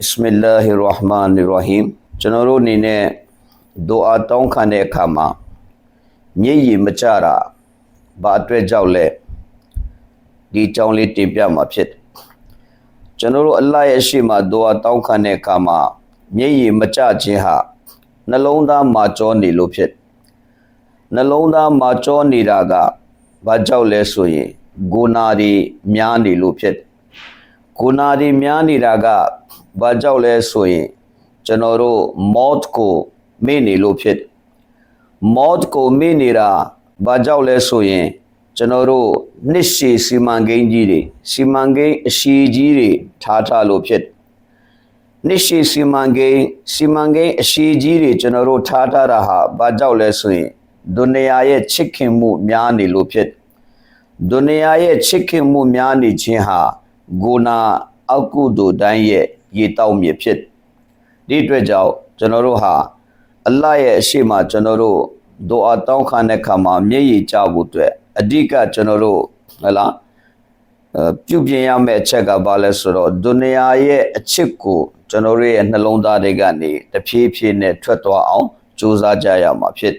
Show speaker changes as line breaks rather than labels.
Bismillahirrahmanirrahim ကျွန်တော်တို့အနေနဲ့ဒူအာတောင်းခံတဲ့အခါမှာမျက်ရည်မကျတာဘာအတွက်ကြောင့်လဲဒီအကြောင်းလေးတင်ပြမှာဖြစ်တယ်ကျွန်တော်တို့အလ္လာဟ်ရဲ့ရှေ့မှာဒူအာတောင်းခံတဲ့အခါမှာမျက်ရည်မကျခြင်းဟာနှလုံးသားမှာကြောနေလို့ဖြစ်နှလုံးသားမှာကြောနေတာကဘာကြောင့်လဲဆိုရင်ဂုဏတွေများနေလို့ဖြစ်ဂုဏတွေများနေတာကဘာကြောင့်လဲဆိုရင်ကျွန်တော်တို့မော့ကိုမေ့နေလို့ဖြစ်မော့ကိုမေ့နေတာဘာကြောင့်လဲဆိုရင်ကျွန်တော်တို့နှစ်ရှည်စီမံကိန်းကြီးတွေစီမံကိန်းအရှိကြီးတွေထားလို့ဖြစ်နှစ်ရှည်စီမံကိန်းအရှိကြီးတွေကျွန်တော်တို့ထားတာဟာဘာကြောင့်လဲဆိုရင်ဒုနီယာရဲ့ချစ်ခင်မှုများနေလို့ဖြစ်ဒုနီယာရဲ့ချစ်ခင်မှုများနေခြင်းဟာဂုဏအကုသိုလ်တိုင်းရဲ့ရေတောက်မြစ်ဖြစ်ဒီအတွက်ကြောင့်ကျွန်တော်တို့ဟာအလ္လာဟ်ရဲ့အရှိမကျွန်တော်တို့ဒူအာတောင်းခံတဲ့အခါမှာမျက်ရည်ကျဖို့အတွက်အဓိကကျွန်တော်တို့ပြုပြင်ရမယ့်အချက်ကဘာလဲဆိုတော့ဒုနီယာရဲ့အချစ်ကိုကျွန်တော်တို့ရဲ့နှလုံးသားတွေကနေတဖြည်းဖြည်းနဲ့ထွက်သွားအောင်ကြိုးစားကြရမှာဖြစ်